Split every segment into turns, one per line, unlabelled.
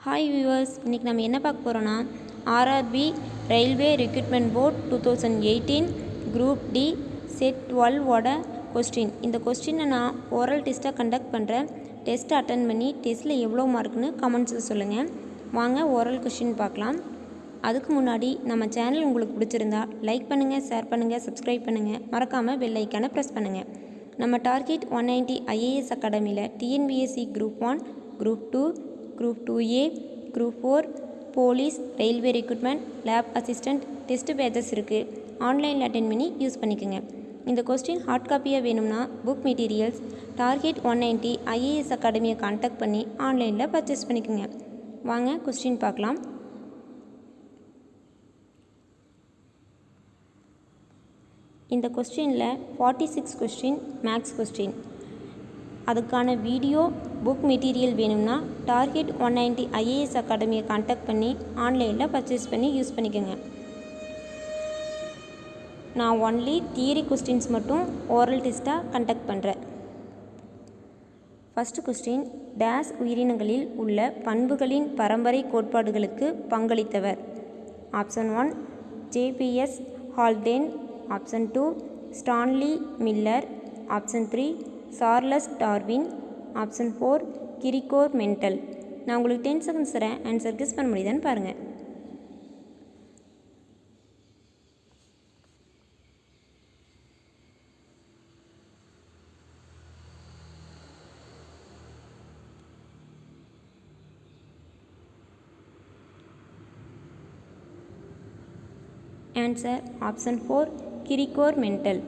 Hi viewers, இன்றைக்கி நம்ம என்ன பார்க்க போகிறோன்னா RRB railway recruitment board 2018 group D set 12ஓட கொஸ்டின். இந்த கொஸ்டினை நான் ஓரல் டெஸ்ட்டாக கண்டக்ட் பண்ணுறேன். டெஸ்ட்டை அட்டன் பண்ணி டெஸ்ட்டில் எவ்வளோ மார்க்குன்னு கமெண்ட்ஸில் சொல்லுங்கள். வாங்க ஓரல் கொஸ்டின் பார்க்கலாம். அதுக்கு முன்னாடி நம்ம சேனல் உங்களுக்கு பிடிச்சிருந்தா லைக் பண்ணுங்கள், ஷேர் பண்ணுங்கள், சப்ஸ்கிரைப் பண்ணுங்கள், மறக்காமல் பெல் ஐக்கானை ப்ரெஸ் பண்ணுங்கள். நம்ம டார்கெட் 190 ஐஏஎஸ் அகாடமியில் TNPSC group 1, group 2, group 2A, group 4, police, railway recruitment, lab assistant test patches இருக்குது. ஆன்லைனில் அட்டென்ட் பண்ணி யூஸ் பண்ணிக்கோங்க. இந்த கொஸ்டின் ஹார்ட் காப்பியாக வேணும்னா புக் மெட்டீரியல்ஸ் டார்கெட் 190 ஐஏஎஸ் அகாடமியை கான்டாக்ட் பண்ணி ஆன்லைனில் பர்ச்சேஸ் பண்ணிக்கோங்க. வாங்க கொஸ்டின் பார்க்கலாம். இந்த கொஸ்டினில் 46 கொஸ்டின் மேக்ஸ் கொஸ்டின். அதுக்கான வீடியோ புக் மெட்டீரியல் வேணும்னா டார்கெட் 190 ஐஏஎஸ் அகாடமியை கான்டாக்ட் பண்ணி ஆன்லைனில் பர்ச்சேஸ் பண்ணி யூஸ் பண்ணிக்கோங்க. நான் ஒன்லி தியரி கொஸ்டின்ஸ் மட்டும் ஓரல் டெஸ்ட்டாக கண்டக்ட் பண்ணுறேன். ஃபஸ்ட்டு கொஸ்டின், டேஸ் உயிரினங்களில் உள்ள பண்புகளின் பரம்பரை கோட்பாடுகளுக்கு பங்களித்தவர். Option 1 JBS Haldane, option 2 Stanley Miller, option 3 Charles Darwin, option 4 Gregor Mendel. நான் உங்களுக்கு 10 செகண்ட்ஸ் தரேன். ஆன்சர் கெஸ் பண்ண முடியுதான்னு பாருங்கள். Answer option 4 Gregor Mendel.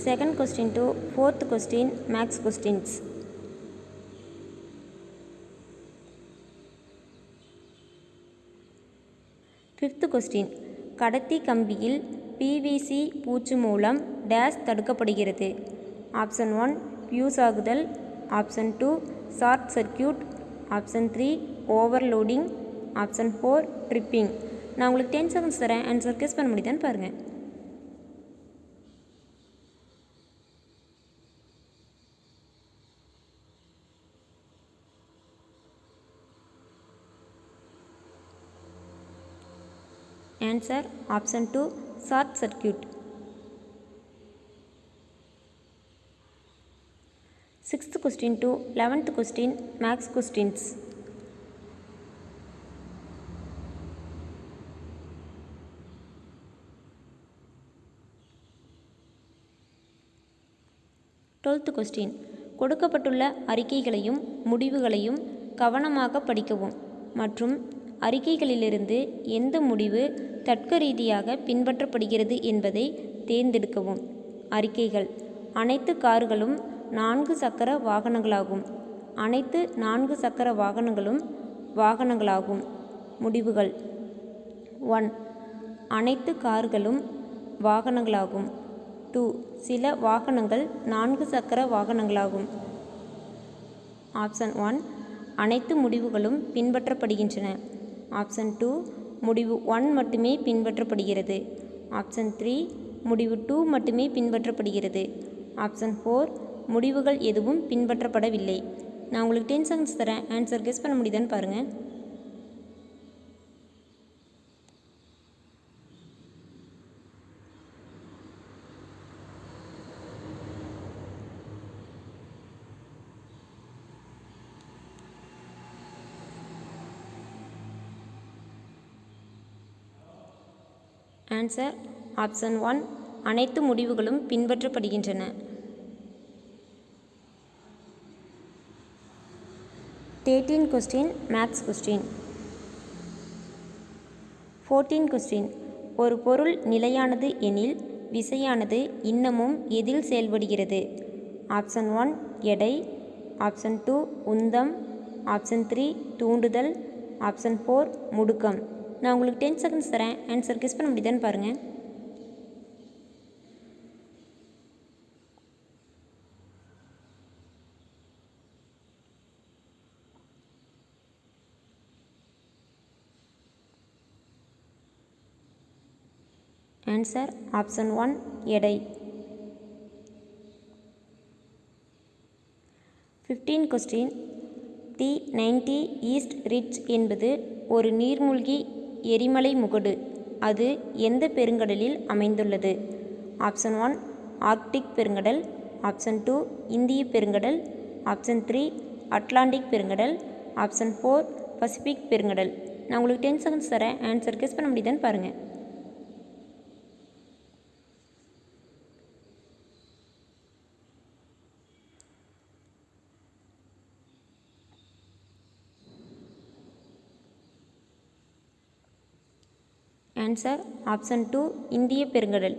Second question to fourth question max questions. Fifth question, கடத்தி கம்பியில் பிவிசி பூச்சு மூலம் டேஸ் தடுக்கப்படுகிறது. ஆப்ஷன் 1 ஃபியூஸ் ஆகுதல், option 2 short circuit, option 3 overloading, option 4 tripping. நான் உங்களுக்கு 10 செகண்ட்ஸ் தரேன். ஆன்சர் கெஸ் பண்ண முடியுதான்னு பாருங்கள். Answer option 2 short circuit. Sixth question to 11th question max questions. Twelfth question, கொடுக்கப்பட்டுள்ள அறிக்கைகளையும் முடிவுகளையும் கவனமாக படிக்கவும் மற்றும் அறிக்கைகளிலிருந்து எந்த முடிவு தர்க்க ரீதியாக பின்பற்றப்படுகிறது என்பதை தேர்ந்தெடுக்கவும். அறிக்கைகள்: அனைத்து கார்களும் 4 சக்கர வாகனங்களாகும். அனைத்து 4 சக்கர வாகனங்களும் வாகனங்களாகும். முடிவுகள்: 1 அனைத்து கார்களும் வாகனங்களாகும். 2 சில வாகனங்கள் 4 சக்கர வாகனங்களாகும். ஆப்ஷன் 1 அனைத்து முடிவுகளும் பின்பற்றப்படுகின்றன. ஆப்ஷன் 2 முடிவு 1 மட்டுமே பின்பற்றப்படுகிறது. ஆப்ஷன் 3 முடிவு 2 மட்டுமே பின்பற்றப்படுகிறது. ஆப்ஷன் 4 முடிவுகள் எதுவும் பின்பற்றப்படவில்லை. நான் உங்களுக்கு 10 செகண்ட்ஸ் தரேன். ஆன்சர் கெஸ் பண்ண முடியுதான்னு பாருங்கள். ஆன்சர் ஆப்ஷன் 1 அனைத்து முடிவுகளும் பின்பற்றப்படுகின்றன. 13 கொஸ்டின் மேக்ஸ் கொஸ்டின். 14 கொஸ்டின், ஒரு பொருள் நிலையானது எனில் விசையானது இன்னமும் எதில் செயல்படுகிறது. ஆப்ஷன் 1 எடை, ஆப்ஷன் 2 உந்தம், ஆப்ஷன் 3 தூண்டுதல், ஆப்ஷன் 4 முடுக்கம். நான் உங்களுக்கு 10 செகண்ட்ஸ் தரேன். ஆன்சர் கெஸ் பண்ண முடியுதான்னு பாருங்கள். ஆன்சர் ஆப்ஷன் 1 எடை. 15 கொஸ்டின். தி 90 ஈஸ்ட் ரிட்ஜ் என்பது ஒரு நீர்மூழ்கி எரிமலை முகடு. அது எந்த பெருங்கடலில் அமைந்துள்ளது? ஆப்ஷன் 1 ஆர்க்டிக் பெருங்கடல், ஆப்ஷன் 2 இந்திய பெருங்கடல், ஆப்ஷன் 3 அட்லாண்டிக் பெருங்கடல், ஆப்ஷன் 4 பசிபிக் பெருங்கடல். நான் உங்களுக்கு 10 செகண்ட்ஸ் தரேன். ஆன்சர் கெஸ் பண்ண முடியுதான்னு பாருங்கள். ஆன்சர் ஆப்ஷன் 2 இந்திய பெருங்கடல்.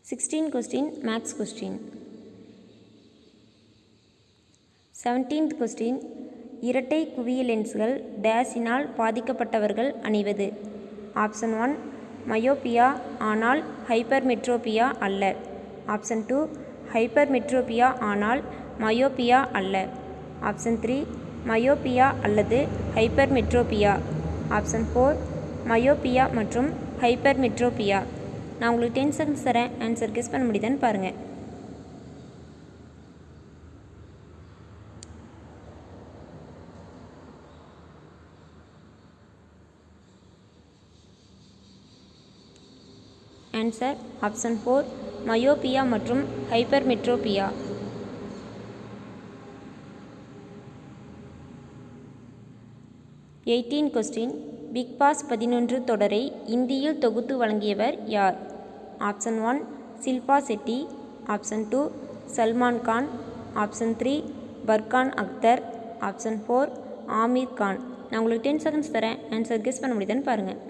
16 question maths question. 17th question. இரட்டை குவிய லென்ஸ்கள் டேஸினால் பாதிக்கப்பட்டவர்கள் அணிவது? ஆப்ஷன் 1 மயோபியா ஆனால் ஹைப்பர்மெட்ரோபியா அல்ல, ஆப்ஷன் 2 ஹைப்பர்மெட்ரோபியா ஆனால் மயோபியா அல்ல, ஆப்ஷன் 3 மயோபியா அல்லது ஹைப்பர்மெட்ரோபியா, ஆப்ஷன் 4 மயோபியா மற்றும் ஹைப்பர்மெட்ரோபியா. நான் உங்களுக்கு 10 செகண்ட்ஸ் தரேன். ஆன்சர் கெஸ் பண்ண முடியுதான்னு பாருங்கள். ஆன்சர் ஆப்ஷன் 4 மயோபியா மற்றும் ஹைப்பர்மெட்ரோபியா. 18 கொஸ்டின். பிக் பாஸ் 11 தொடரை இந்தியில் தொகுத்து வழங்கியவர் யார்? Option 1 Shilpa Shetty, option 2 Salman Khan, option 3 Farhan Akhtar, option 4 Aamir Khan. நான் உங்களுக்கு 10 செகண்ட்ஸ் தரேன். ஆன்சர் கெஸ் பண்ண முடியுதான்னு பாருங்கள்.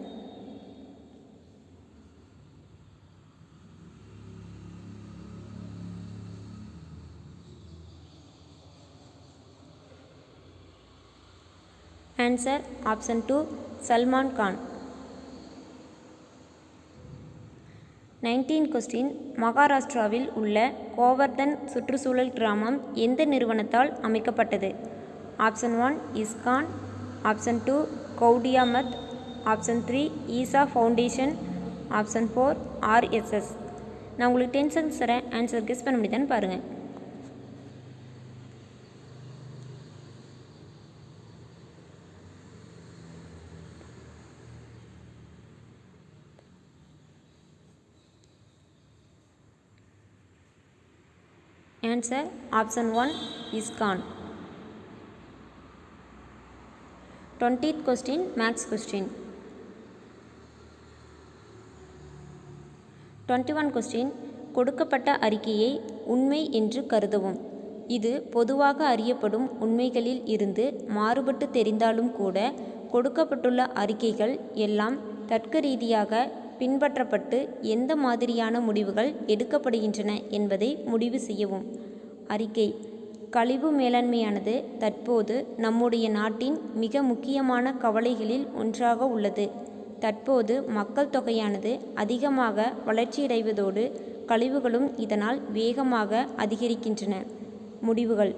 Answer option 2 Salman Khan. 19 question. மகாராஷ்டிராவில் உள்ள கோவர்தன் சுற்றுச்சூழல் கிராமம் எந்த நிறுவனத்தால் அமைக்கப்பட்டது? ஆப்ஷன் 1 இஸ்கான், ஆப்ஷன் 2 கௌடியா மத், ஆப்ஷன் 3 ஈசா ஃபவுண்டேஷன், ஆப்ஷன் 4 RSS. நான் உங்களுக்கு 10 செகண்ட்ஸ் தரேன். ஆன்சர் கெஸ் பண்ண முடியுதான்னு பாருங்கள். Answer option 1 ISKCON. 20th question maths question. 21 question. கொடுக்கப்பட்ட அறிக்கையை உண்மை என்று கருதவும். இது பொதுவாக அறியப்படும் உண்மைகளில் இருந்து மாறுபட்டு தெரிந்தாலும் கூட கொடுக்கப்பட்டுள்ள அறிக்கைகள் எல்லாம் தர்க்க ரீதியாக பின்பற்றப்பட்டு எந்த மாதிரியான முடிவுகள் எடுக்கப்படுகின்றன என்பதை முடிவு செய்யவும். அறிக்கை. கழிவு மேலாண்மையானது தற்போது நம்முடைய நாட்டின் மிக முக்கியமான கவலைகளில் ஒன்றாக உள்ளது. தற்போது மக்கள் தொகையானது அதிகமாக வளர்ச்சியடைவதோடு கழிவுகளும் இதனால் வேகமாக அதிகரிக்கின்றன. முடிவுகள்.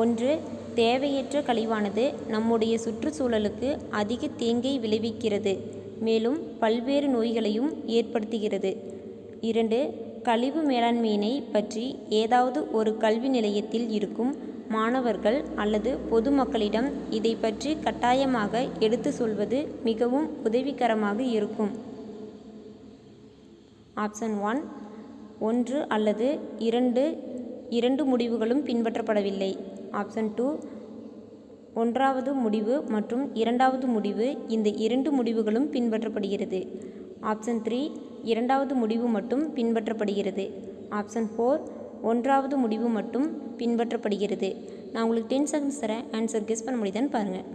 1. தேவையற்ற கழிவானது நம்முடைய சுற்றுச்சூழலுக்கு அதிக தீங்கை விளைவிக்கிறது, மேலும் பல்வேறு நோய்களையும் ஏற்படுத்துகிறது. 2. கழிவு மேலாண்மையினை பற்றி ஏதாவது ஒரு கல்வி நிலையத்தில் இருக்கும் மாணவர்கள் அல்லது பொதுமக்களிடம் இதை பற்றி கட்டாயமாக எடுத்து சொல்வது மிகவும் உதவிகரமாக இருக்கும். ஆப்ஷன் 1 ஒன்று அல்லது இரண்டு முடிவுகளும் பின்பற்றப்படவில்லை. ஆப்ஷன் 2 ஒன்றாவது முடிவு மற்றும் இரண்டாவது முடிவு, இந்த இரண்டு முடிவுகளும் பின்பற்றப்படுகிறது. ஆப்ஷன் 3 இரண்டாவது முடிவு மட்டும் பின்பற்றப்படுகிறது. ஆப்ஷன் 4 ஒன்றாவது முடிவு மட்டும் பின்பற்றப்படுகிறது. நான் உங்களுக்கு 10 செகண்ட்ஸ் தரேன். ஆன்சர் கெஸ் பண்ண முடியுதான்னு பாருங்கள்.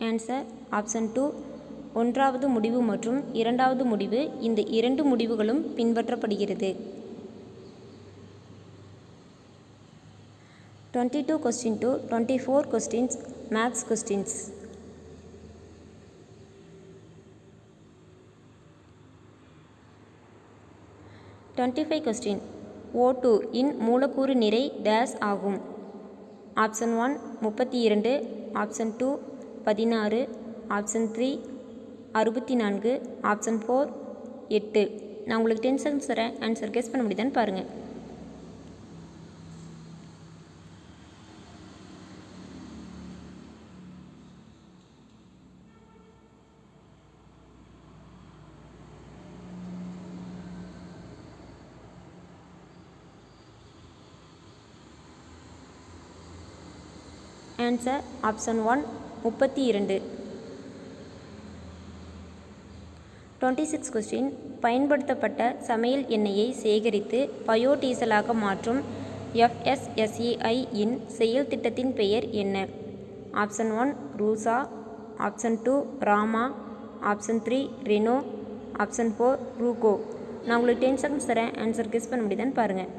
ஆன்சர் ஆப்ஷன் 2 ஒன்றாவது முடிவு மற்றும் இரண்டாவது முடிவு, இந்த இரண்டு முடிவுகளும் பின்பற்றப்படுகிறது. 22 question to 24 questions maths questions. 25 question. O2 இன் மூலக்கூறு நிறை டேஸ் ஆகும். Option 1 32, option 2 16, option 3 64, option 4 8. நான் உங்களுக்கு 10 செகண்ட்ஸ் தரேன். ஆன்சர் கெஸ் பண்ண முடியுதான்னு பாருங்கள். Answer option 1 32. 26 கொஸ்டின். பயன்படுத்தப்பட்ட சமையல் எண்ணெயை சேகரித்து பயோடீசலாக மாற்றும் FSSAI இன் செயல் திட்டத்தின் பெயர் என்ன? ஆப்ஷன் 1 ரூசா, ஆப்ஷன் 2 ராமா, ஆப்ஷன் 3 ரெனோ, ஆப்ஷன் 4 ரூகோ. நான் உங்களுக்கு 10 செகண்ட்ஸ் தரேன். ஆன்சர் கெஸ் பண்ண முடியுதான்னு பாருங்கள்.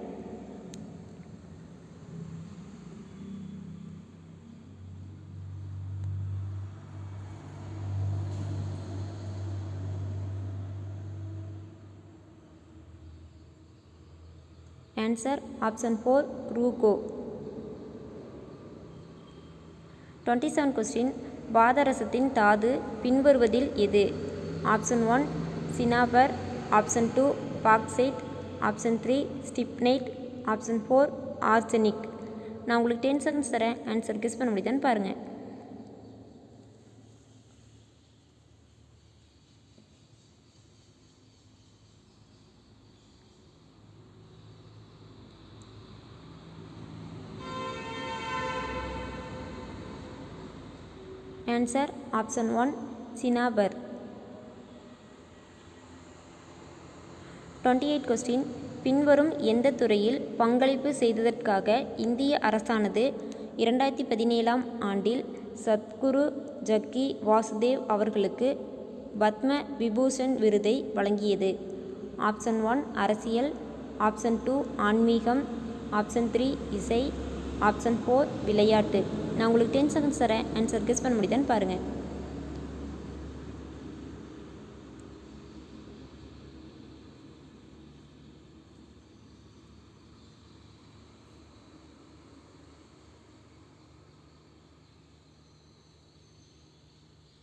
ஆன்சர் ஆப்ஷன் 4 ரூகோ. 27 கொஸ்டின். பாதரசத்தின் தாது பின்வருவதில் எது? Option 1 cinnabar, option 2 bauxite, option 3 stibnite, option 4 arsenic. நான் உங்களுக்கு 10 செகண்ட்ஸ் தரேன். ஆன்சர் கெஸ் பண்ண முடியுதான்னு பாருங்கள். Answer option 1 சினாபர். 28 கொஸ்டின். பின்வரும் எந்த துறையில் பங்களிப்பு செய்ததற்காக இந்திய அரசானது 2017 ஆண்டில் சத்குரு ஜக்கி வாசுதேவ் அவர்களுக்கு பத்ம விபூஷன் விருதை வழங்கியது? ஆப்ஷன் 1 அரசியல், ஆப்ஷன் 2 ஆன்மீகம், ஆப்ஷன் 3 இசை, ஆப்ஷன் 4 விளையாட்டு. நான் உங்களுக்கு 10 செகண்ட்ஸ் தரேன். ஆன்சர் கெஸ் பண்ண முடியுதான்னு பாருங்கள்.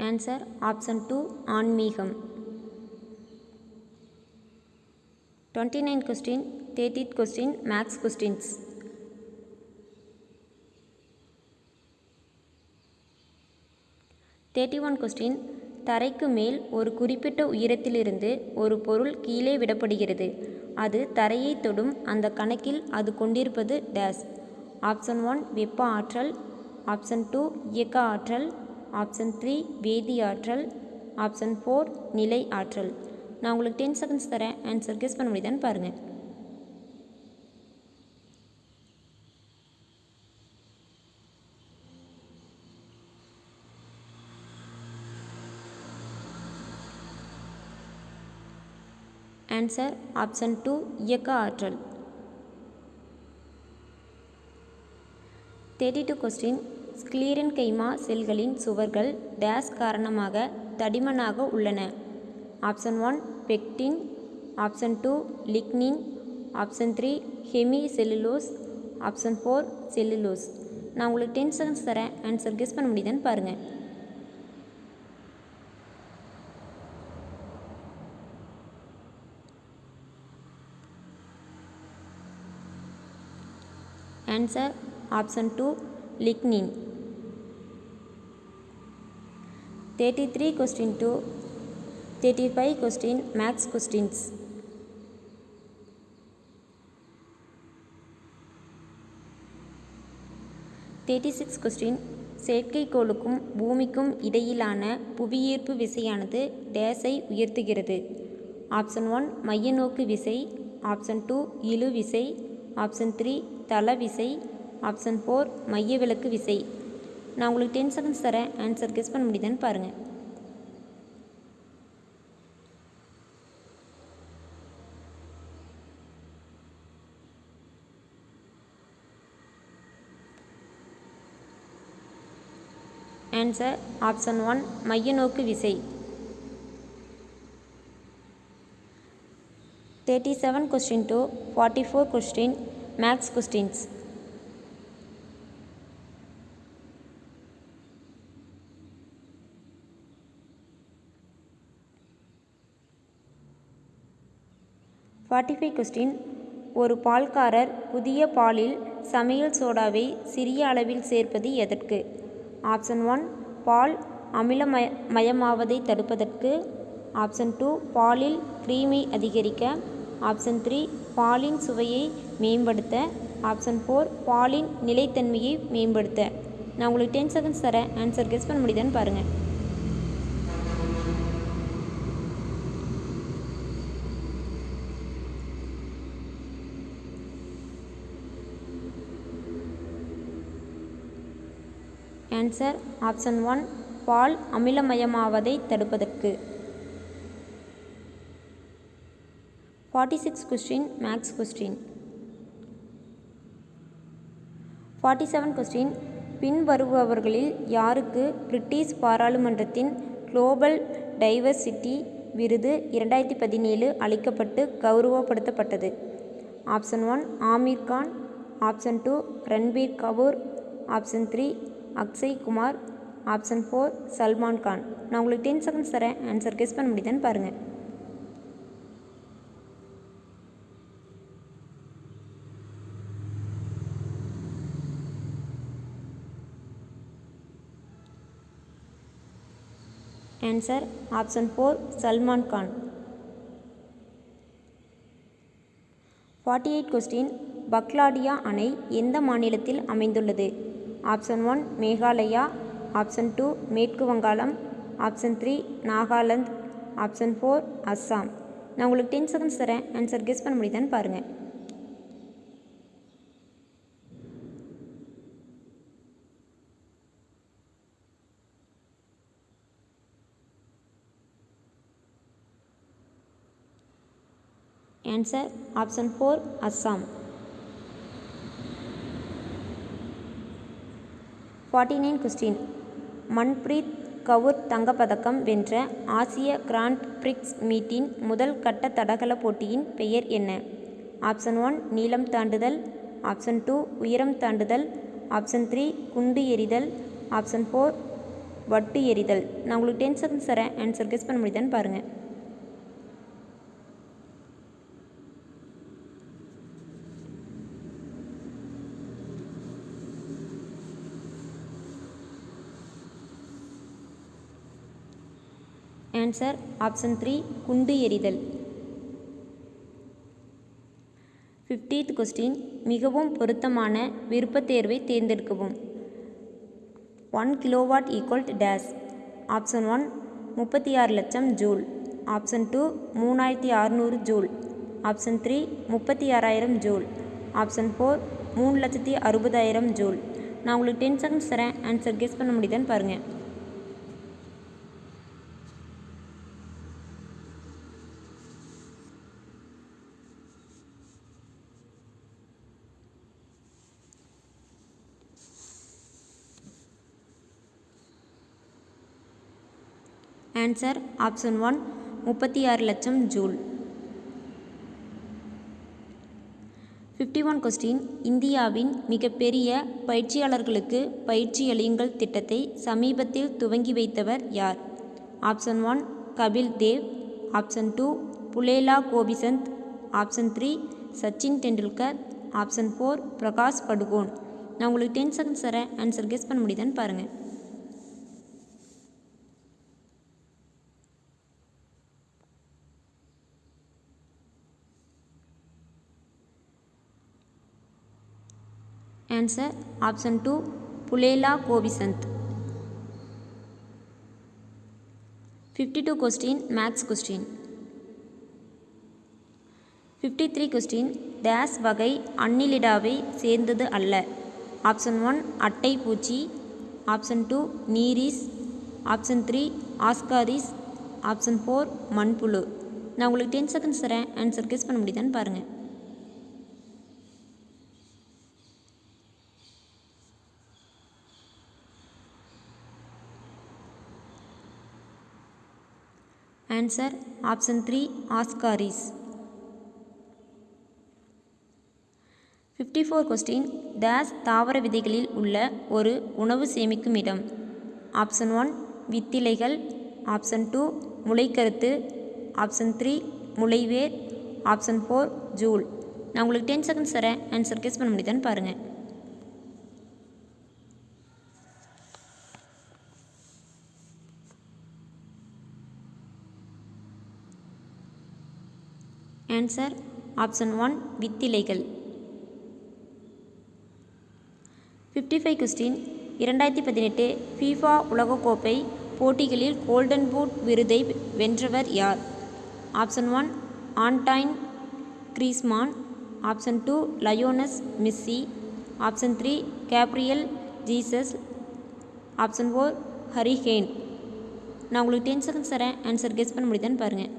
ஆன்சர் ஆப்ஷன் 2 ஆன்மீகம். 29 question. 30 question maths questions. Question. தரைக்கு மேல் ஒரு குறிப்பிட்ட உயரத்திலிருந்து ஒரு பொருள் கீழே விடப்படுகிறது. அது தரையை தொடும் அந்த கணக்கில் அது கொண்டிருப்பது டேஸ்? ஆப்ஷன் 1 வெப்ப ஆற்றல், ஆப்ஷன் 2 இயக்க ஆற்றல், ஆப்ஷன் 3 வேதி ஆற்றல், ஆப்ஷன் 4 நிலை ஆற்றல். நான் உங்களுக்கு 10 செகண்ட்ஸ் தரேன். ஆன்சர் கெஸ் பண்ண முடியுதான்னு பாருங்கள். ஆன்சர் ஆப்ஷன் 2 இயக்க ஆற்றல். 32 கொஸ்டின். ஸ்க்லீரன்கைமா செல்களின் சுவர்கள் டேஸ் காரணமாக தடிமனாக உள்ளன? Option 1 pectin, option 2 lignin, option 3 Hemi cellulose, option 4 cellulose. நான் உங்களுக்கு 10 செகண்ட்ஸ் தரேன். ஆன்சர் கெஸ் பண்ண முடியுதான்னு பாருங்கள். Answer option 2 lignin. 33 question to 35 question maths questions. Question. செயற்கைக்கோளுக்கும் பூமிக்கும் இடையிலான புவியீர்ப்பு விசையானது டேஸை உயர்த்துகிறது? ஆப்ஷன் 1 மைய நோக்கு விசை, ஆப்ஷன் 2 இழு விசை, ஆப்ஷன் 3 தள விசை, ஆப்ஷன் 4 மைய விலக்கு விசை. நான் உங்களுக்கு 10 செகண்ட்ஸ் தரேன். ஆன்சர் கெஸ் பண்ண முடியுதான்னு பாருங்கள். ஆன்சர் ஆப்ஷன் 1 மைய நோக்கு விசை. 37 question to 44 question maths questions. Question ஒரு பால்காரர் புதிய பாலில் சமையல் சோடாவை சிறிய அளவில் சேர்ப்பது எதற்கு? ஆப்ஷன் 1 பால் அமிலமயமாவதை தடுப்பதற்கு. ஆப்ஷன் 2 பாலில் கிரீமை அதிகரிக்க. ஆப்ஷன் 3 பாலின் சுவையை மேம்படுத்த. ஆப்ஷன் 4 பாலின் நிலைத்தன்மையை மேம்படுத்த. நான் உங்களுக்கு 10 செகண்ட்ஸ் தரேன், ஆன்சர் கெஸ் பண்ண முடியுதான்னு பாருங்கள். ஆன்சர் ஆப்ஷன் 1 பால் அமிலமயமாவதை தடுப்பதற்கு. 46 கொஸ்டின் மேக்ஸ் கொஸ்டின். 47 கொஸ்டின் பின்வருபவர்களில் யாருக்கு பிரிட்டிஷ் பாராளுமன்றத்தின் குளோபல் டைவர்சிட்டி விருது 2017 அளிக்கப்பட்டு கௌரவப்படுத்தப்பட்டது? Option 1 Aamir Khan. Option 2 Ranbir Kapoor. Option 3 Akshay Kumar. Option 4 Salman Khan. நான் உங்களுக்கு 10 செகண்ட்ஸ் தரேன், ஆன்சர் கெஸ் பண்ண முடியுதான்னு பாருங்கள். Answer option 4 Salman Khan. 48 question பக்லாடியா அணை எந்த மாநிலத்தில் அமைந்துள்ளது? ஆப்ஷன் 1 மேகாலயா. ஆப்ஷன் 2 மேற்கு வங்காளம். ஆப்ஷன் 3 நாகாலாந்து. ஆப்ஷன் 4 அஸ்ஸாம். நான் உங்களுக்கு 10 செகண்ட்ஸ் தரேன், ஆன்சர் கெஸ் பண்ண முடியுதான்னு பாருங்கள். Answer option 4 Assam. 49 question Manpreet Kaur தங்கப்பதக்கம் வென்ற ஆசிய கிராண்ட் பிரிக்ஸ் மீட்டின் முதல் கட்ட தடகள போட்டியின் பெயர் என்ன? ஆப்ஷன் 1 நீளம் தாண்டுதல். ஆப்ஷன் 2 உயரம் தாண்டுதல். ஆப்ஷன் 3 குண்டு எறிதல். ஆப்ஷன் 4 வட்டு எறிதல். நான் உங்களுக்கு 10 செகண்ட்ஸ் தரேன், ஆன்சர் கெஸ் பண்ண முடியுதான்னு பாருங்கள். ஆன்சர் ஆப்ஷன் 3 குண்டு எறிதல். 50th கொஸ்டின் மிகவும் பொருத்தமான விருப்பத் தேர்வை தேர்ந்தெடுக்கவும். 1 கிலோவாட் ஈக்குவல் டேஸ். ஆப்ஷன் 1 36 லட்சம் joule. Option 2 3600 joule. Option 3 36,000 joule. Option 4 3,60,000 joule. நான் உங்களுக்கு 10 செகண்ட்ஸ் தரேன், ஆன்சர் கெஸ் பண்ண முடியுதான்னு பாருங்கள். ஆன்சர் ஆப்ஷன் 1 36 லட்சம் ஜூல். 51 கொஸ்டின் இந்தியாவின் மிகப்பெரிய பயிற்சியாளர்களுக்கு பயிற்சியளியுங்கள் திட்டத்தை சமீபத்தில் துவங்கி வைத்தவர் யார்? Option 1 Kapil Dev. Option 2 Pullela Gopichand. Option 3 Sachin Tendulkar. Option 4 Prakash Padukone. நான் உங்களுக்கு 10 செகண்ட்ஸ் தரேன், ஆன்சர் கெஸ் பண்ண முடியுதான்னு பாருங்கள். Answer option 2 Pullela Gopichand. 52 question maths question. 53 question டேஸ் வகை அன்னிலிடாவை சேர்ந்தது அல்ல? ஆப்ஷன் 1 அட்டை பூச்சி. Option 2 Nereis. Option 3 Ascaris. Option 4 மண்புழு. நான் உங்களுக்கு 10 செகண்ட்ஸ் தரேன், ஆன்சர் கெஸ் பண்ண முடியுதான்னு பாருங்கள். Answer option 3 Ascaris. 54 கொஸ்டின் டேஸ் தாவர விதைகளில் உள்ள ஒரு உணவு சேமிக்கும் இடம். ஆப்ஷன் 1 வித்திலைகள், ஆப்ஷன் 2 முளைக்கருத்து, ஆப்ஷன் 3 முளைவேர், ஆப்ஷன் 4 ஜூல். நான் உங்களுக்கு 10 செகண்ட்ஸ் தரேன், ஆன்சர் கெஸ் பண்ண முடியுதான்னு பாருங்கள். ஆன்சர் ஆப்ஷன் 1 வித்திலைகள். 55 கொஸ்டின் 2018 FIFA உலகக்கோப்பை போட்டிகளில் கோல்டன் பூட் விருதை வென்றவர் யார்? Option 1 Antoine Griezmann, option 2 Lionel Messi, option 3 Gabriel Jesus, option 4 Harry Kane. நான் உங்களுக்கு 10 செகண்ட்ஸ் தரேன், ஆன்சர் கெஸ் பண்ண முடியுதான்னு பாருங்கள்.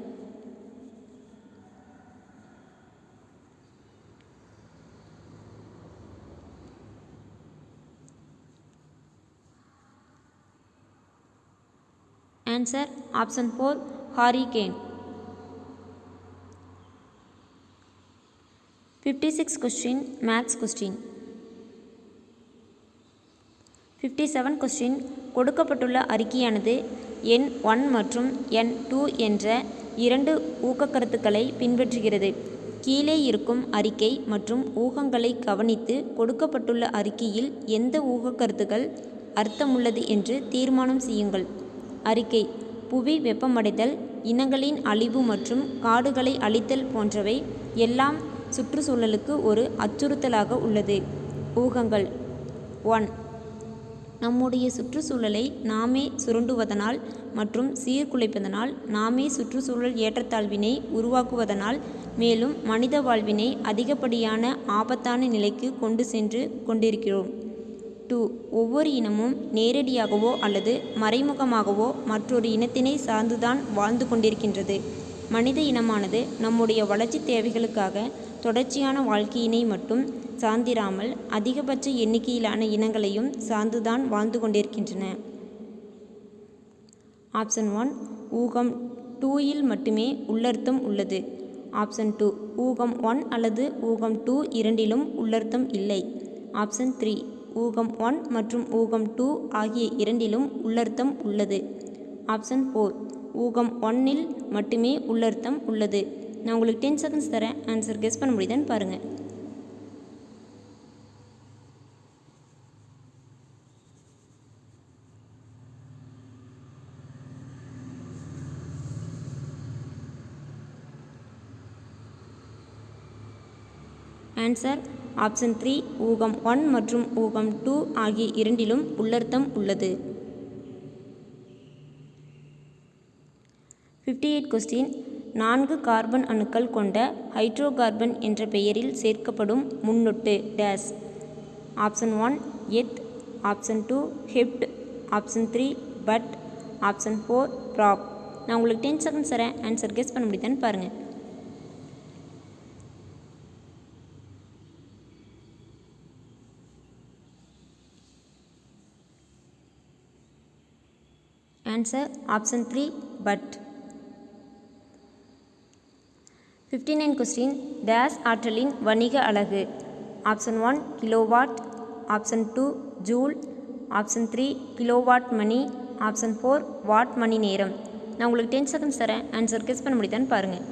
Answer option 4 Harry Kane. 56 question maths question. 57 question கொடுக்கப்பட்டுள்ள அறிக்கையானது எண் 1 மற்றும் எண் 2 என்ற 2 ஊக்கக்கருத்துக்களை பின்பற்றுகிறது. கீழே இருக்கும் அறிக்கை மற்றும் ஊகங்களை கவனித்து கொடுக்கப்பட்டுள்ள அறிக்கையில் எந்த ஊகக்கருத்துக்கள் அர்த்தமுள்ளது என்று தீர்மானம் செய்யுங்கள். அறிக்கை: புவி வெப்பமடைதல், இனங்களின் அழிவு மற்றும் காடுகளை அழித்தல் போன்றவை எல்லாம் சுற்றுச்சூழலுக்கு ஒரு அச்சுறுத்தலாக உள்ளது. ஊகங்கள்: 1. நம்முடைய சுற்றுச்சூழலை நாமே சுரண்டுவதனால் மற்றும் சீர்குலைப்பதனால், நாமே சுற்றுச்சூழல் ஏற்றத்தாழ்வினை உருவாக்குவதனால், மேலும் மனித வாழ்வினை அதிகப்படியான ஆபத்தான நிலைக்கு கொண்டு சென்று கொண்டிருக்கிறோம். 2. ஒவ்வொரு இனமும் நேரடியாகவோ அல்லது மறைமுகமாகவோ மற்றொரு இனத்தினை சார்ந்துதான் வாழ்ந்து கொண்டிருக்கின்றது. மனித இனமானது நம்முடைய வளர்ச்சி தேவைகளுக்காக தொடர்ச்சியான வாழ்க்கையினை மட்டும் சார்ந்திராமல் அதிகபட்ச எண்ணிக்கையிலான இனங்களையும் சார்ந்துதான் வாழ்ந்து கொண்டிருக்கின்றன. ஆப்ஷன் 1 ஊகம் 2 மட்டுமே உள்ளர்த்தம் உள்ளது. ஆப்ஷன் 2 ஊகம் 1 அல்லது ஊகம் 2 இரண்டிலும் உள்ளர்த்தம் இல்லை. ஆப்ஷன் 3 ஊகம் 1 மற்றும் ஊகம் 2 ஆகிய இரண்டிலும் உள்ளர்த்தம் உள்ளது. ஆப்ஷன் 4 ஊகம் 1 மட்டுமே உள்ளர்த்தம் உள்ளது. நான் உங்களுக்கு 10 செகண்ட்ஸ் தரேன், ஆன்சர் கெஸ் பண்ண முடியுதான்னு பாருங்கள். ஆன்சர் ஆப்ஷன் 3 ஊகம் 1 மற்றும் ஊகம் 2 ஆகிய இரண்டிலும் உள்ளர்த்தம் உள்ளது. 58 கொஸ்டின் 4 கார்பன் அணுக்கள் கொண்ட ஹைட்ரோகார்பன் என்ற பெயரில் சேர்க்கப்படும் முன்னொட்டு days. Option 1 eth, option 2 hept, option 3 but, option 4 prop. நான் உங்களுக்கு 10 செகண்ட்ஸ் தரேன், ஆன்சர் கெஸ் பண்ண முடியுதான்னு பாருங்கள். ஆன்சர் ஆப்ஷன் 3 பட். 59 கொஸ்டின் டேஸ் ஆற்றலின் வணிக அலகு. Option 1 kilowatt, option 2 joule, option 3 kilowatt மணி, ஆப்ஷன் 4 வாட் மணி நேரம். நான் உங்களுக்கு 10 செகண்ட்ஸ் தரேன், ஆன்சர் கெஸ் பண்ண முடியுதான்னு பாருங்கள்.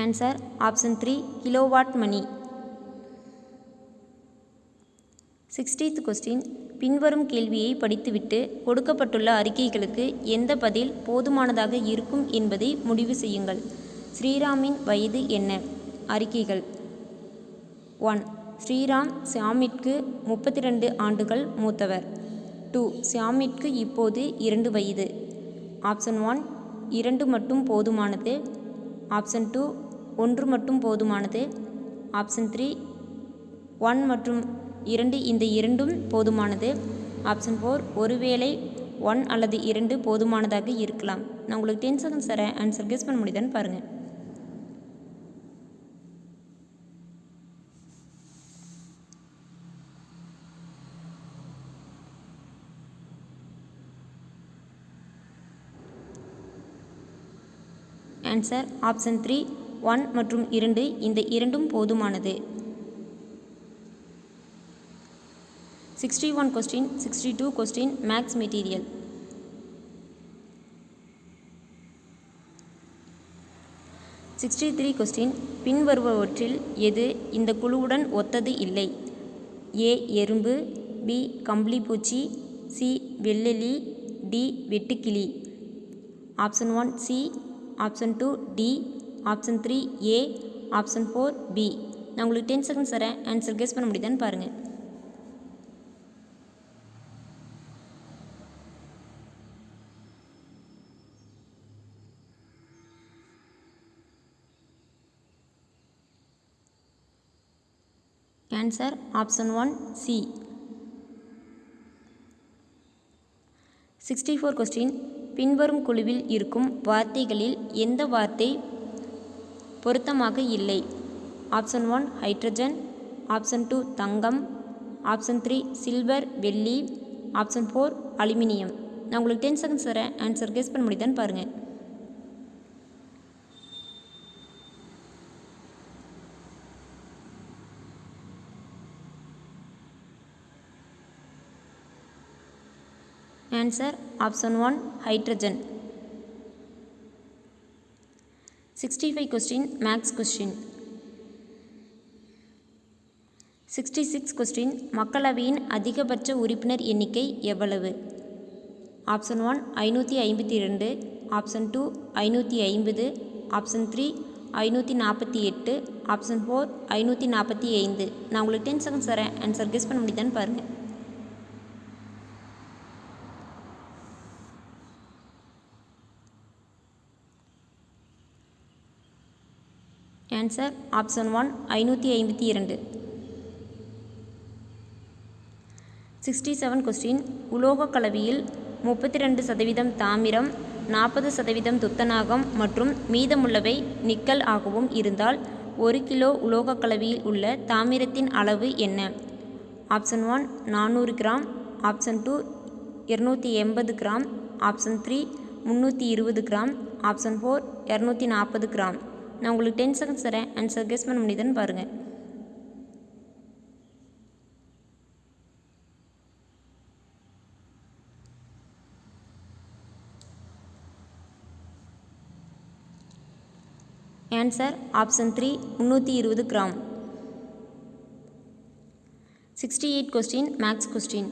ஆன்சர் ஆப்ஷன் 3 கிலோவாட் மணி. 60th கொஸ்டின் பின்வரும் கேள்வியை படித்துவிட்டு கொடுக்கப்பட்டுள்ள அறிக்கைகளுக்கு எந்த பதில் போதுமானதாக இருக்கும் என்பதை முடிவு செய்யுங்கள். ஸ்ரீராமின் வயது என்ன? அறிக்கைகள்: 1. ஸ்ரீராம் ஷியாமிற்கு 32 ஆண்டுகள் மூத்தவர். 2. ஷியாமிற்கு இப்போது 2 வயது. ஆப்ஷன் 1 2 மட்டும் போதுமானது. ஆப்ஷன் 2 1 மட்டும் போதுமானது. ஆப்ஷன் 3 1 மற்றும் 2 இந்த இரண்டும் போதுமானது. ஆப்ஷன் 4 ஒருவேளை 1 அல்லது 2 போதுமானதாக இருக்கலாம். நான் உங்களுக்கு 10 செகண்ட்ஸ் தரேன், ஆன்சர் கெஸ் பண்ண முடியுதான்னு பாருங்கள். ஆன்சர் ஆப்ஷன் 3 1 மற்றும் 2 இந்த இரண்டும் போதுமானது. 61 question 62 question maths material. 63 question பின்வருபவற்றில் எது இந்த குழுவுடன் ஒத்தது இல்லை? ஏ எறும்பு, பி கம்பளிப்பூச்சி, சி வெள்ளெலி, டி வெட்டுக்கிளி. Option 1 C, option 2 D, option 3 A, option 4 B. நான் உங்களுக்கு 10 செகண்ட்ஸ் தரேன், ஆன்சர் கெஸ் பண்ண முடியுதான்னு பாருங்கள். Answer option 1 C. 64 கொஸ்டின் பின்வரும் குழுவில் இருக்கும் வார்த்தைகளில் எந்த வார்த்தை பொருத்தமாக இல்லை? ஆப்ஷன் 1 ஹைட்ரஜன், ஆப்ஷன் 2 தங்கம், ஆப்ஷன் 3 சில்வர் வெள்ளி, ஆப்ஷன் 4 அலுமினியம். நான் உங்களுக்கு 10 செகண்ட்ஸ் தரேன், ஆன்சர் கெஸ் பண்ண முடியுதான்னு பாருங்கள். Answer option 1 hydrogen. 65 question maths question. 66 question மக்களவையின் அதிகபட்ச உறுப்பினர் எண்ணிக்கை எவ்வளவு? Option 1 552, option 2 550, option 3 548, option 4 545. நான் உங்களுக்கு 10 செகண்ட்ஸ் தரேன், ஆன்சர் கெஸ் பண்ண முடியுதான்னு பாருங்கள். Answer option 1 552. 67 கொஸ்டின் உலோக கலவையில் 32% தாமிரம், 40% துத்தநாகம் மற்றும் மீதமுள்ளவை நிக்கல் ஆகவும் இருந்தால் 1 கிலோ உலோக கலவையில் உள்ள தாமிரத்தின் அளவு என்ன? Option 1 400 gram, option 2 280 gram, option 3 320 gram, option 4 240 gram. நான் உங்களுக்கு 10 செகண்ட்ஸ் தரேன், ஆன்சர் கெஸ் பண்ண முடியுதுன்னு பாருங்கள். Answer option 3 320 gram. 68 question maths question.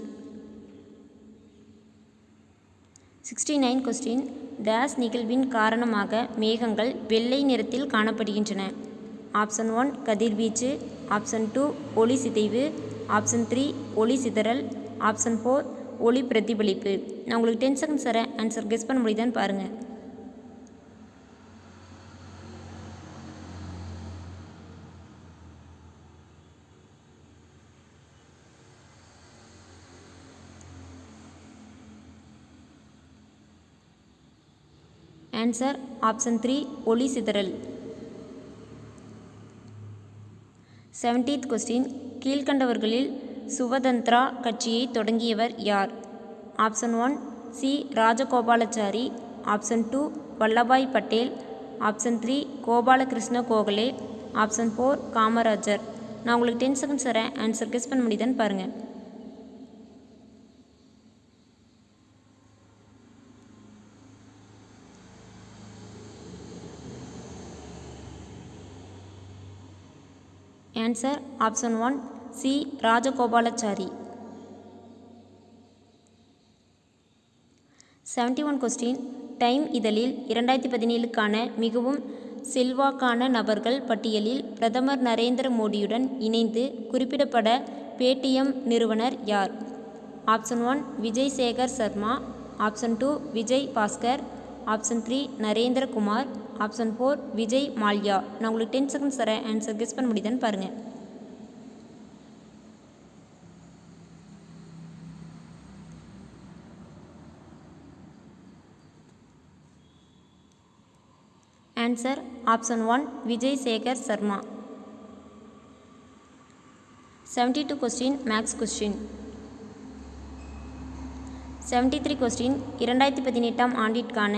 69 question டேஸ் நிகழ்வின் காரணமாக மேகங்கள் வெள்ளை நிறத்தில் காணப்படுகின்றன? ஆப்ஷன் 1 கதிர்வீச்சு, ஆப்ஷன் 2 ஒளி சிதைவு, ஆப்ஷன் 3 ஒளி சிதறல், ஆப்ஷன் 4 ஒளி பிரதிபலிப்பு. நான் உங்களுக்கு 10 செகண்ட்ஸ் தரேன், ஆன்சர் கெஸ் பண்ண முடியுதான்னு பாருங்கள். ஆன்சர் ஆப்ஷன் 3 ஒளி சிதறல். 70th கொஸ்டின் கீழ்கண்டவர்களில் சுவதந்திரா கட்சியை தொடங்கியவர் யார்? Option 1 C Rajagopalachari, option 2 Vallabhbhai Patel, option 3 Gopalakrishna Gokhale, option 4 Kamarajar. நான் உங்களுக்கு 10 செகண்ட்ஸ் தரேன், ஆன்சர் கெஸ் பண்ண முடியுதான்னு பாருங்கள். Answer option 1 C Rajagopalachari. 71 question time இதழில் 2017க்கான மிகவும் செல்வாக்கான நபர்கள் பட்டியலில் பிரதமர் நரேந்திர மோடியுடன் இணைந்து குறிப்பிடப்பட பேடிஎம் நிறுவனர் யார்? Option 1 Vijay Shekhar Sharma, option 2 Vijay Bhaskar, option 3 Narendra Kumar, option 4 Vijay Mallya. நான் உங்களுக்கு 10 செகண்ட்ஸ் தரேன், ஆன்சர் கெஸ் பண்ண முடியுதான்னு பாருங்கள். Answer option 1 Vijay Shekhar Sharma. 72 question maths question. 73 question 2018 ஆண்டிற்கான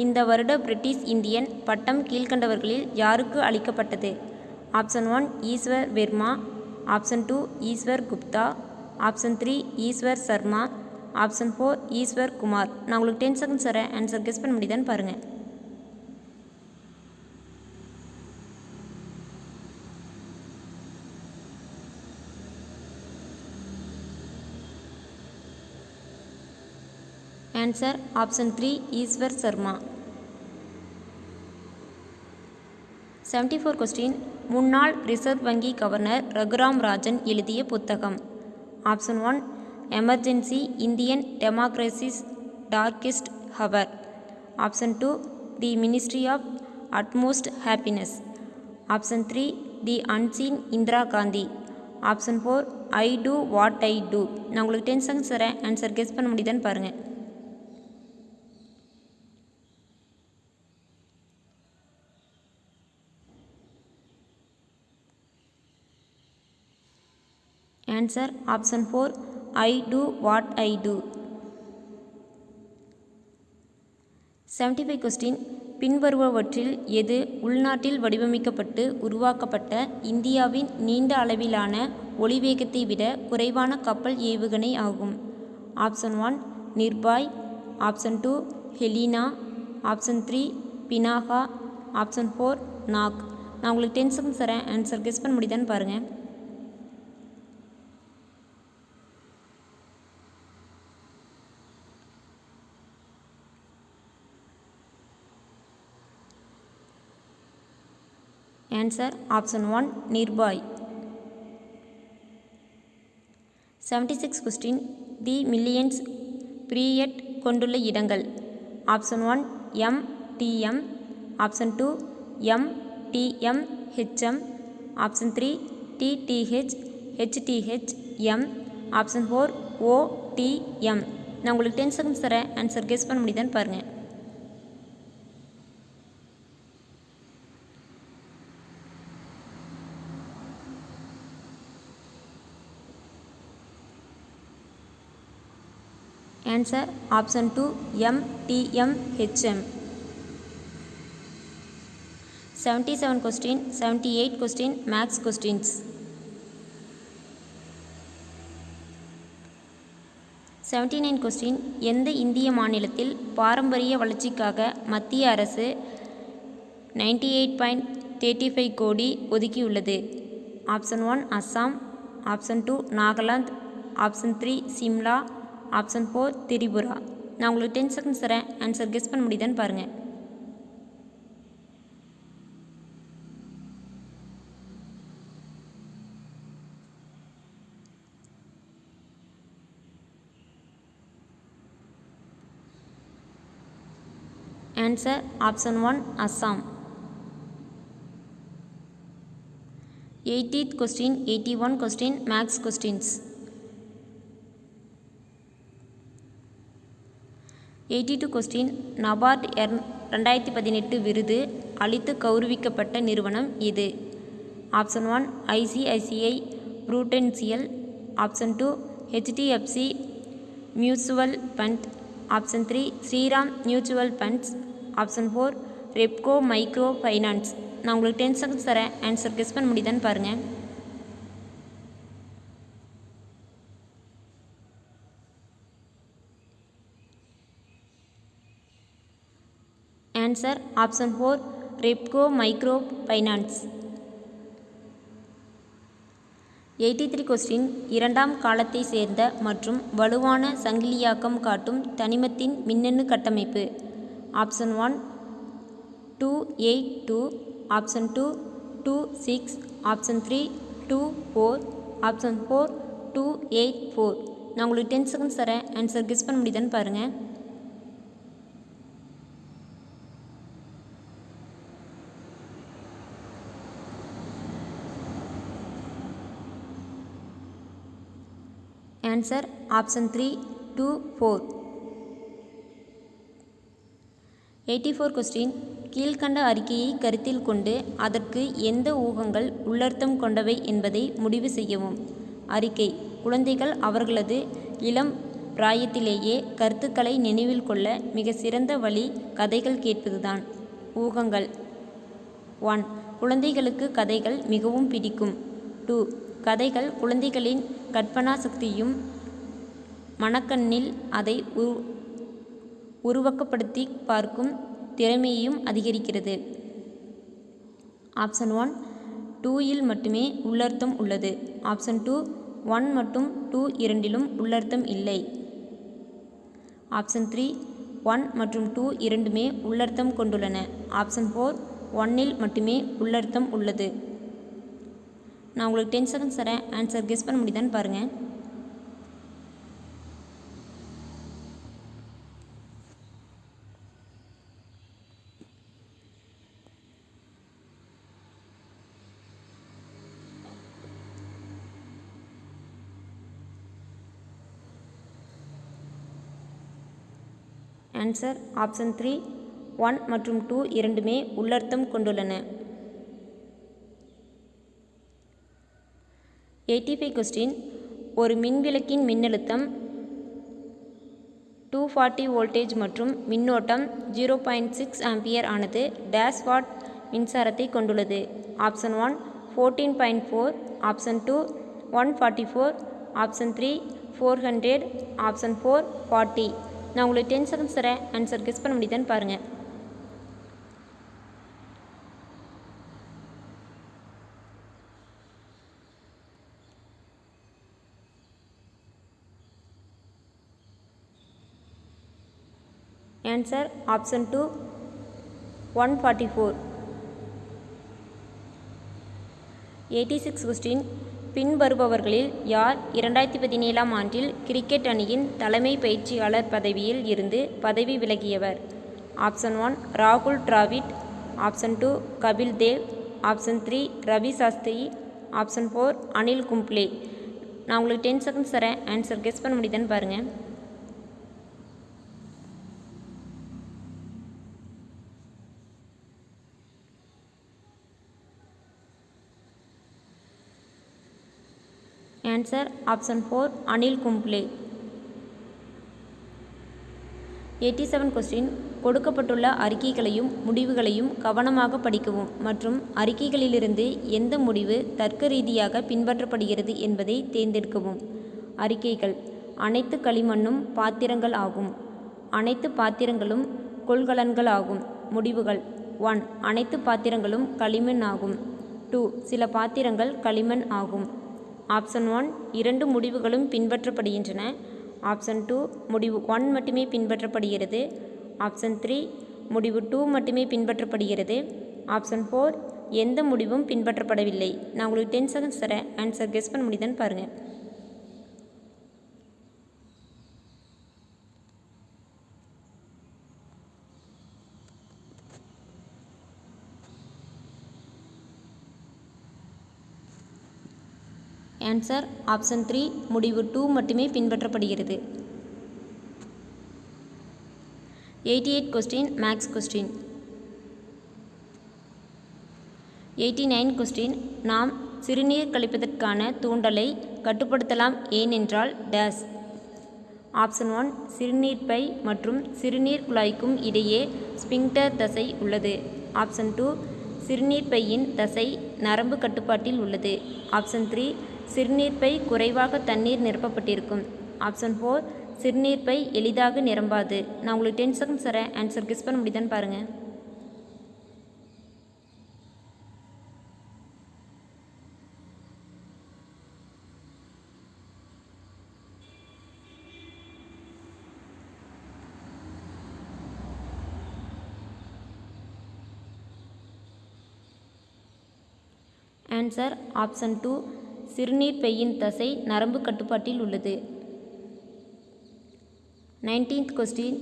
இந்த வருட பிரிட்டிஷ் இந்தியன் பட்டம் கீழ்க்கண்டவர்களில் யாருக்கு அளிக்கப்பட்டது? Option 1 Ishwar Verma, option 2 Ishwar Gupta, option 3 Ishwar Sharma, option 4 Ishwar Kumar. நான் உங்களுக்கு 10 செகண்ட்ஸ் தரேன், ஆன்சர் கெஸ் பண்ண முடியுதான்னு பாருங்கள். Answer option 3 Ishwar Sharma. 74 question முன்னாள் ரிசர்வ் வங்கி கவர்னர் ரகுராம் ராஜன் எழுதிய புத்தகம். Option 1 emergency Indian democracy's darkest hour, option 2 the ministry of utmost happiness, option 3 the unseen Indira Gandhi, option 4 I do what I do. நான் உங்களுக்கு 10 செகண்ட்ஸ் தரேன், ஆன்சர் கெஸ் பண்ண முடியுதான்னு பாருங்கள். Answer option 4 I do what I do. 75 question பின்வருபவற்றில் எது உள்நாட்டில் வடிவமைக்கப்பட்டு உருவாக்கப்பட்ட இந்தியாவின் நீண்ட அளவிலான ஒளிவேகத்தை விட குறைவான கப்பல் ஏவுகணை ஆகும்? Option 1 Nirbhay, option 2 Helina, option 3 Pinaka, option 4 Nag. நான் உங்களுக்கு 10 செகண்ட்ஸ் தரேன், ஆன்சர் கெஸ் பண்ண முடியுதான்னு பாருங்கள். Answer option 1 Nirbhay. 76 question the millions period கொண்டுள்ள இடங்கள். Option 1 MTM, option 2 MTM HM, option 3 TTH HTHM, option 4 OTM. நான் உங்களுக்கு 10 செகண்ட்ஸ் தரேன், ஆன்சர் கெஸ் பண்ண முடியுதான்னு பாருங்கள். Answer option 2 MTM HM. 77 question 78 question maths questions. 79 question எந்த இந்திய மாநிலத்தில் பாரம்பரிய வளர்ச்சிக்காக மத்திய அரசு 98.35 கோடி ஒதுக்கியுள்ளது? Option 1 Assam, option 2 Nagaland, option 3 Shimla, option 4 Tripura. நான் உங்களுக்கு 10 செகண்ட்ஸ் தரேன், ஆன்சர் கெஸ் பண்ண முடியுதான்னு பாருங்கள். Answer option 1 Assam. 80th question 81 question maths questions. 82 question NABARD 2018 விருது அளித்து கௌரவிக்கப்பட்ட நிறுவனம் எது? Option 1 ICICI Prudential, option 2 HDFC mutual fund, option 3 Shriram mutual funds, option 4 Repco micro finance. நான் உங்களுக்கு 10 செகண்ட்ஸ் தரேன், ஆன்சர் கெஸ் பண்ண முடியுதான்னு பாருங்கள். Answer option 4 Repco micro finance. 83 question இரண்டாம் காலத்தை சேர்ந்த மற்றும் வலுவான சங்கிலியாக்கம் காட்டும் தனிமத்தின் மின்னணு கட்டமைப்பு. Option 1 282, option 2 26, option 3 24, option 4 284. நான் உங்களுக்கு 10 செகண்ட்ஸ் தரேன், ஆன்சர் கெஸ் பண்ண முடியுதான்னு பாருங்கள். Answer option 3 24. 84 கொஸ்டின் கீழ்கண்ட அறிக்கையை கருத்தில் கொண்டு அதற்கு எந்த ஊகங்கள் உள்ளர்த்தம் கொண்டவை என்பதை முடிவு செய்யவும். அறிக்கை குழந்தைகள் அவர்களது இளம் பிராயத்திலேயே கருத்துக்களை நினைவில் கொள்ள மிக சிறந்த வழி கதைகள் கேட்பதுதான். ஊகங்கள். 1. குழந்தைகளுக்கு கதைகள் மிகவும் பிடிக்கும். 2. கதைகள் குழந்தைகளின் கற்பனா சக்தியும் மனக்கண்ணில் அதை உருவகப்படுத்தி பார்க்கும் திறமையையும் அதிகரிக்கிறது. ஆப்ஷன் 1 2 மட்டுமே உள்ளர்த்தம் உள்ளது. ஆப்ஷன் 2 1 மற்றும் 2 இரண்டிலும் உள்ளர்த்தம் இல்லை. ஆப்ஷன் 3 1 மற்றும் 2 இரண்டுமே உள்ளர்த்தம் கொண்டுள்ளன. ஆப்ஷன் 4 1 மட்டுமே உள்ளர்த்தம் உள்ளது. நான் உங்களுக்கு 10 செகண்ட்ஸ் தரேன். ஆன்சர் கெஸ் பண்ண முடியுதான்னு பாருங்கள். ஆன்சர் ஆப்ஷன் 3 1 மற்றும் 2 இரண்டுமே உள்ளர்த்தம் கொண்டுள்ளன. 85 கொஸ்டின். ஒரு மின்விளக்கின் மின்னழுத்தம் 240 வோல்டேஜ் மற்றும் மின்னோட்டம் 0.6 ஆம்பியர் ஆனது டேஷ் வாட் மின்சாரத்தை கொண்டுள்ளது. Option 1 14.4, option 2 144, option 3 400, option 4 40. நான் உங்களுக்கு 10 செகண்ட்ஸ் தரேன். ஆன்சர் கெஸ் பண்ண முடியுதான்னு பாருங்கள். Answer option 2 144. 86 கொஸ்டின். பின்வருபவர்களில் யார் 2017ஆம் ஆண்டில் கிரிக்கெட் அணியின் தலைமை பயிற்சியாளர் பதவியில் இருந்து பதவி விலகியவர்? ஆப்ஷன் 1 ராகுல் Dravid, option 2 Kapil Dev, option 3 Ravi Shastri, option 4 Anil Kumble. நான் உங்களுக்கு 10 செகண்ட்ஸ் தரேன். ஆன்சர் கெஸ் பண்ண முடியுதான்னு பாருங்கள். Answer option 4 Anil Kumble. 87 question. கொடுக்கப்பட்டுள்ள அறிக்கைகளையும் முடிவுகளையும் கவனமாக படிக்கவும் மற்றும் அறிக்கைகளிலிருந்து எந்த முடிவு தர்க்க ரீதியாக பின்பற்றப்படுகிறது என்பதை தேர்ந்தெடுக்கவும். அறிக்கைகள். அனைத்து களிமண்ணும் பாத்திரங்கள் ஆகும். அனைத்து பாத்திரங்களும் கொள்கலன்கள் ஆகும். முடிவுகள். 1 அனைத்து பாத்திரங்களும் களிமண் ஆகும். 2 சில பாத்திரங்கள் களிமண் ஆகும். ஆப்ஷன் 1 இரண்டு முடிவுகளும் பின்பற்றப்படுகின்றன. ஆப்ஷன் 2 முடிவு 1 மட்டுமே பின்பற்றப்படுகிறது. ஆப்ஷன் 3 முடிவு 2 மட்டுமே பின்பற்றப்படுகிறது. ஆப்ஷன் 4 எந்த முடிவும் பின்பற்றப்படவில்லை. நான் உங்களுக்கு 10 செகண்ட்ஸ் தரேன். ஆன்சர் கெஸ் பண்ண முடியுதான்னு பாருங்கள். ஆன்சர் ஆப்ஷன் 3 முடிவு 2 மட்டுமே பின்பற்றப்படுகிறது. 88 கொஸ்டின். Maths question. 89 கொஸ்டின். நாம் சிறுநீர் கழிப்பதற்கான தூண்டலை கட்டுப்படுத்தலாம் ஏனென்றால் டேஸ். ஆப்ஷன் 1 சிறுநீர்ப்பை மற்றும் சிறுநீர் குழாய்க்கும் இடையே ஸ்பிங்டர் தசை உள்ளது. ஆப்ஷன் 2 சிறுநீர்ப்பையின் தசை நரம்பு கட்டுப்பாட்டில் உள்ளது. ஆப்ஷன் 3 சிறுநீர்ப்பை குறைவாக தண்ணீர் நிரப்பப்பட்டிருக்கும். ஆப்ஷன் 4 சிறுநீர்ப்பை எளிதாக நிரம்பாது. நான் உங்களுக்கு 10 செகண்ட்ஸ் தரேன். ஆன்சர் கெஸ் பண்ண முடியுதான்னு பாருங்கள். ஆன்சர் ஆப்ஷன் 2 சிறுநீர்ப்பையின் தசை நரம்பு கட்டுப்பாட்டில் உள்ளது. 19th question.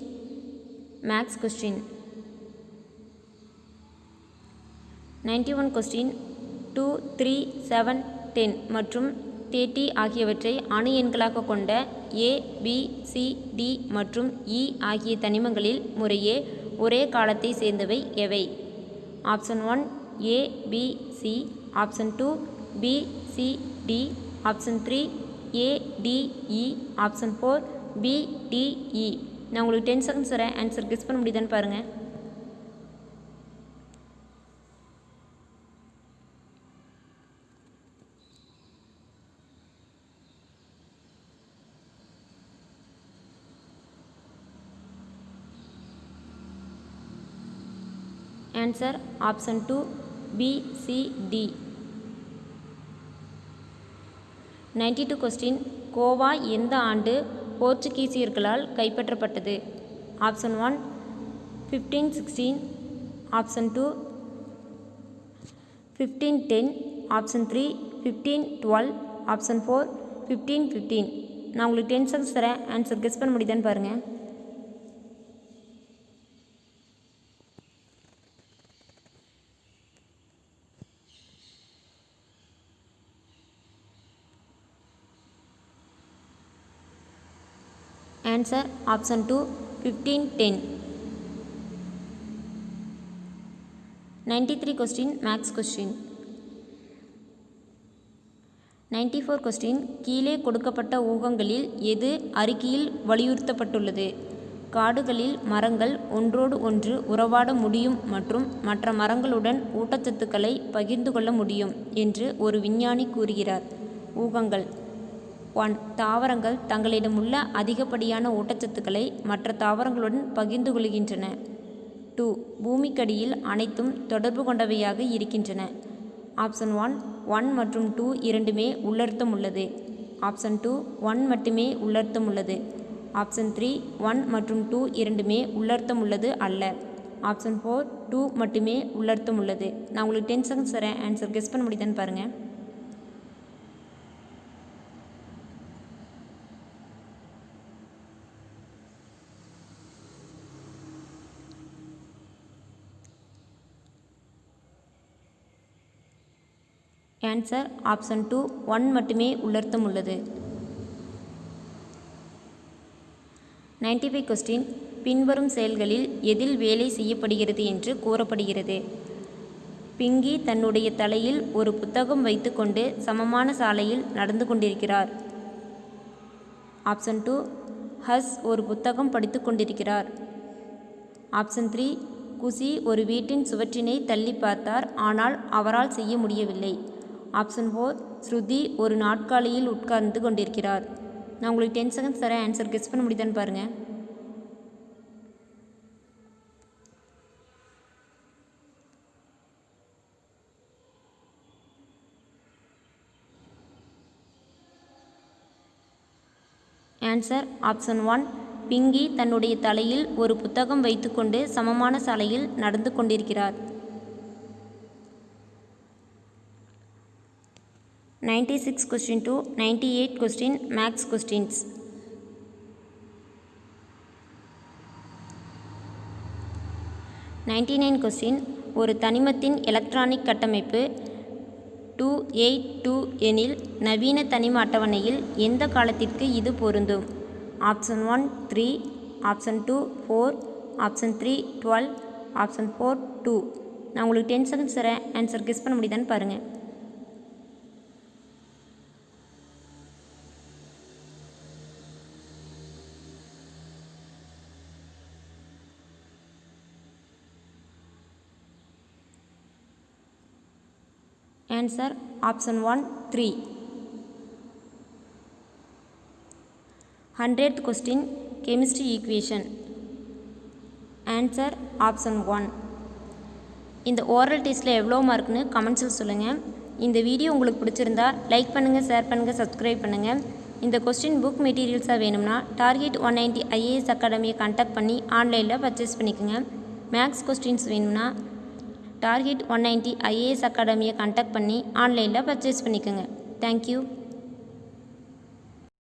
Maths question. 91 question. 2, 3, 7, 10 மற்றும் 30 ஆகியவற்றை அணு எண்களாக கொண்ட A, B, C, D மற்றும் E ஆகிய தனிமங்களில் முறையே ஒரே காலத்தை சேர்ந்தவை எவை? Option 1 A, B, C, option 2 B, C, D, option 3 A, D, E, option 4 D, E, இ. நான் உங்களுக்கு 10 செகண்ட்ஸ் தரேன், ஆன்சர் கெஸ் பண்ண முடியுதான்னு பாருங்கள். Answer option 2 B, C, D. 92 question. Goa எந்த ஆண்டு போர்ச்சுகீசியர்களால் கைப்பற்றப்பட்டது? Option 1 1516, option 2 1510, option 3 1512, option 4 1515. நான் உங்களுக்கு 10 செகண்ட்ஸ் தரேன், ஆன்சர் கெஸ் பண்ண முடியுதான்னு பாருங்கள். Answer option 2 1510. 93 question. Maths question. 94 question. கீழே கொடுக்கப்பட்ட ஊகங்களில் எது அறிக்கையில் வலியுறுத்தப்பட்டுள்ளது? காடுகளில் மரங்கள் ஒன்றோடு ஒன்று உறவாட முடியும் மற்றும் மற்ற மரங்களுடன் ஊட்டச்சத்துக்களை பகிர்ந்து கொள்ள முடியும் என்று ஒரு விஞ்ஞானி கூறுகிறார். ஊகங்கள். 1. தாவரங்கள் தங்களிடமுள்ள அதிகப்படியான ஊட்டச்சத்துக்களை மற்ற தாவரங்களுடன் பகிர்ந்து கொள்கின்றன. 2. பூமிக்கடியில் அனைத்தும் தொடர்பு கொண்டவையாக இருக்கின்றன. ஆப்ஷன் 1 மற்றும் 2 இரண்டுமே உள்ளர்த்தம் உள்ளது. ஆப்ஷன் 2 1 மட்டுமே உள்ளர்த்தம் உள்ளது. ஆப்ஷன் 3 1 மற்றும் 2 இரண்டுமே உள்ளர்த்தம் உள்ளது அல்ல. ஆப்ஷன் 4 2 மட்டுமே உள்ளர்த்தம் உள்ளது. நான் உங்களுக்கு 10 செகண்ட்ஸ் தரேன், ஆன்சர் கெஸ் பண்ண முடியுதான்னு பாருங்கள். ஆன்சர் ஆப்ஷன் 2 1 மட்டுமே உள்ளர்த்தம் உள்ளது. 95 கொஸ்டின். பின்வரும் செயல்களில் எதில் வேலை செய்யப்படுகிறது என்று கூறப்படுகிறது? பிங்கி தன்னுடைய தலையில் ஒரு புத்தகம் வைத்துக்கொண்டு சமமான சாலையில் நடந்து கொண்டிருக்கிறார். ஆப்ஷன் 2 ஹஸ் ஒரு புத்தகம் படித்து கொண்டிருக்கிறார். ஆப்ஷன் 3 குசி ஒரு வீட்டின் சுவற்றினை தள்ளி பார்த்தார், ஆனால் அவரால் செய்ய முடியவில்லை. ஆப்ஷன் 4 ஸ்ருதி ஒரு நாட்காலியில் உட்கார்ந்து கொண்டிருக்கிறார். நான் உங்களுக்கு 10 செகண்ட்ஸ் தரேன், ஆன்சர் கெஸ் பண்ண முடியுதான்னு பாருங்கள். ஆன்சர் ஆப்ஷன் 1 பிங்கி தன்னுடைய தலையில் ஒரு புத்தகம் வைத்துக்கொண்டு சமமான சாலையில் நடந்து கொண்டிருக்கிறார். 96 question to 98 question max questions. 99 question. ஒரு தனிமத்தின் எலக்ட்ரானிக் கட்டமைப்பு 282 எனில் நவீன தனிம அட்டவணையில் எந்த காலத்திற்கு இது பொருந்தும்? Option 1 3, option 2 4, option 3 12, option 4 2. நான் உங்களுக்கு 10 செகண்ட்ஸ் தரேன், ஆன்சர் கெஸ் பண்ண முடியுதான்னு பாருங்கள். Answer option 1 3. 100th question chemistry equation. Answer option 1. இந்த ஓரல் டெஸ்ட்டில் எவ்வளோ மார்க்னு கமெண்ட்ஸில் சொல்லுங்கள். இந்த வீடியோ உங்களுக்கு பிடிச்சிருந்தா லைக் பண்ணுங்கள், ஷேர் பண்ணுங்கள், சப்ஸ்கிரைப் பண்ணுங்கள். இந்த கொஸ்டின் புக் மெட்டீரியல்ஸாக வேணும்னா டார்கெட் 190 IAS அகாடமியை கான்டாக்ட் பண்ணி ஆன்லைனில் பர்ச்சேஸ் பண்ணிக்கோங்க. மேக்ஸ் கொஸ்டின்ஸ் வேணும்னா டார்கெட் 190 IAS அகாடமியை கான்டாக்ட் பண்ணி ஆன்லைனில் பர்ச்சேஸ் பண்ணிக்கோங்க. தேங்க்யூ.